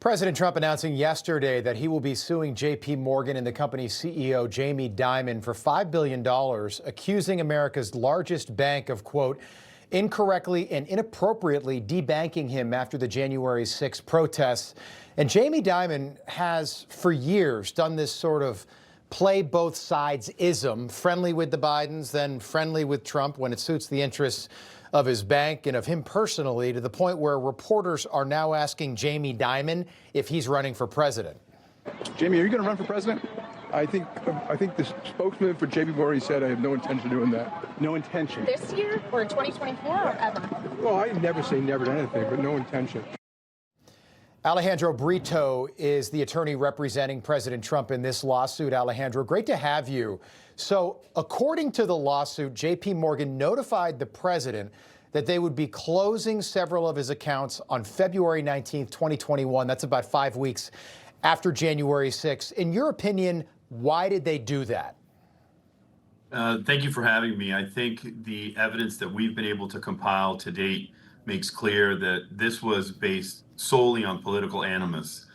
President Trump announcing yesterday that he will be suing JPMorgan and the company's CEO, Jamie Dimon, for $5 billion, accusing America's largest bank of, quote, incorrectly and inappropriately debanking him after the January 6 protests. And Jamie Dimon has, for years, done this sort of play both sides ism, friendly with the Bidens, then friendly with Trump when it suits the interests of his bank and of him personally, to the point where reporters are now asking Jamie Dimon if he's running for president. Jamie, are you going to run for president? I think the spokesman for JPMorgan said I have no intention of doing that. No intention. This year or 2024 or ever? Well, I never say never to anything, but no intention. Alejandro Brito is the attorney representing President Trump in this lawsuit. Alejandro, great to have you. So, according to the lawsuit, JPMorgan notified the president that they would be closing several of his accounts on February 19th, 2021. That's about 5 weeks after January 6th. In your opinion, why did they do that? Thank you for having me. I think the evidence that we've been able to compile to date makes clear that this was based solely on political animus.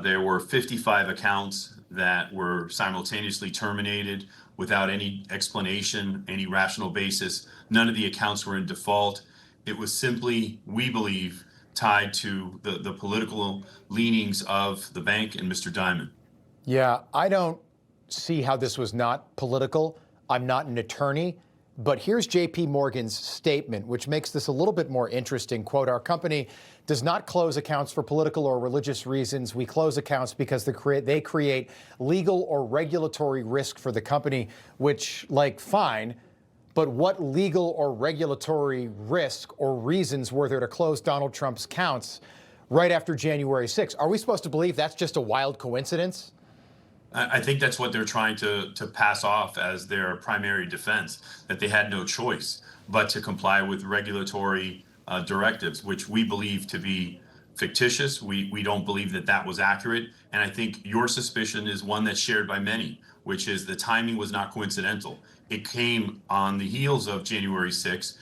There were 55 accounts that were simultaneously terminated without any explanation, any rational basis. None of the accounts were in default. It was simply, we believe, tied to the political leanings of the bank and Mr. Dimon. Yeah, I don't see how this was not political. I'm not an attorney. But here's JPMorgan's statement, which makes this a little bit more interesting. Quote, our company does not close accounts for political or religious reasons. We close accounts because they create legal or regulatory risk for the company, which, like, fine. But what legal or regulatory risk or reasons were there to close Donald Trump's accounts right after January 6th? Are we supposed to believe that's just a wild coincidence? I think that's what they're trying to pass off as their primary defense, that they had no choice but to comply with regulatory directives, which we believe to be fictitious. We don't believe that that was accurate. And I think your suspicion is one that's shared by many, which is the timing was not coincidental. It came on the heels of January 6th,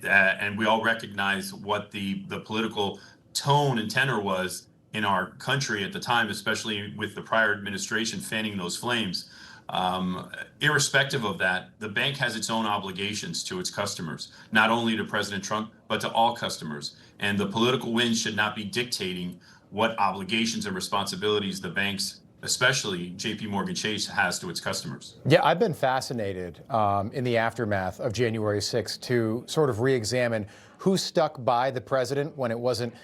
and we all recognize what the political tone and tenor was in our country at the time, especially with the prior administration fanning those flames. Irrespective of that, the bank has its own obligations to its customers, not only to President Trump, but to all customers. And the political winds should not be dictating what obligations and responsibilities the banks, especially JPMorgan Chase, has to its customers. Yeah, I've been fascinated in the aftermath of January 6th to sort of re-examine who stuck by the president when it wasn't,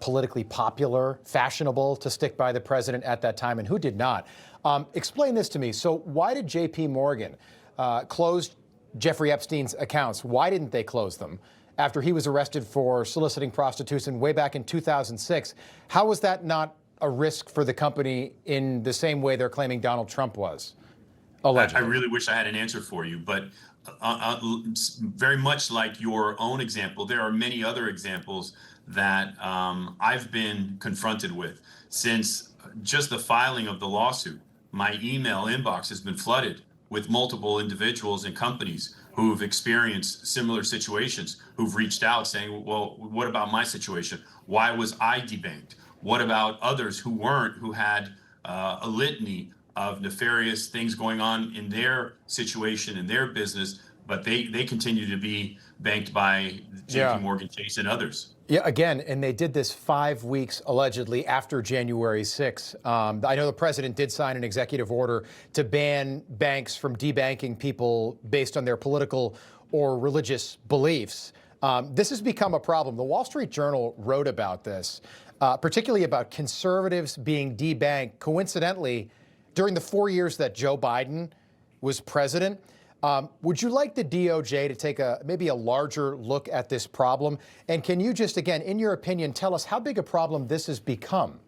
politically popular, fashionable to stick by the president at that time, and who did not. Explain this to me. So why did JPMorgan close Jeffrey Epstein's accounts? Why didn't they close them after he was arrested for soliciting prostitution way back in 2006? How was that not a risk for the company in the same way they're claiming Donald Trump was? Allegedly. I really wish I had an answer for you, but very much like your own example, there are many other examples that I've been confronted with since just the filing of the lawsuit. My email inbox has been flooded with multiple individuals and companies who've experienced similar situations, who've reached out saying, well, what about my situation? Why was I debanked? What about others who weren't, who had a litany of nefarious things going on in their situation, in their business, but they continue to be banked by JPMorgan Chase and others. Yeah, again, and they did this 5 weeks allegedly after January 6th. I know the president did sign an executive order to ban banks from debanking people based on their political or religious beliefs. This has become a problem. The Wall Street Journal wrote about this, particularly about conservatives being debanked, coincidentally, during the 4 years that Joe Biden was president. Would you like the DOJ to take maybe a larger look at this problem? And can you just, again, in your opinion, tell us how big a problem this has become?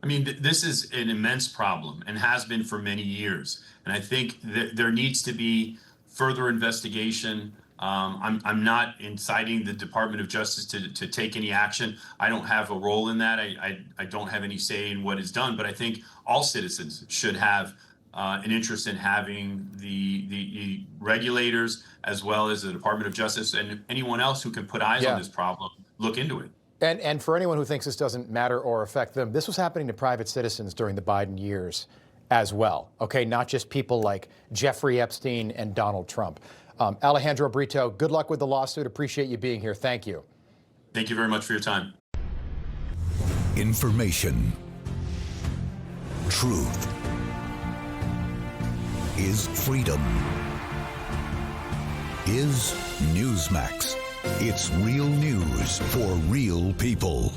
I mean, this is an immense problem and has been for many years. And I think that there needs to be further investigation. I'm not inciting the Department of Justice to take any action. I don't have a role in that. I don't have any say in what is done. But I think all citizens should have an interest in having the regulators, as well as the Department of Justice and anyone else who can put eyes on this problem, look into it. And for anyone who thinks this doesn't matter or affect them, this was happening to private citizens during the Biden years as well. Okay, not just people like Jeffrey Epstein and Donald Trump. Alejandro Brito, good luck with the lawsuit. Appreciate you being here. Thank you. Thank you very much for your time. Information. Truth is freedom. Is Newsmax. It's real news for real people.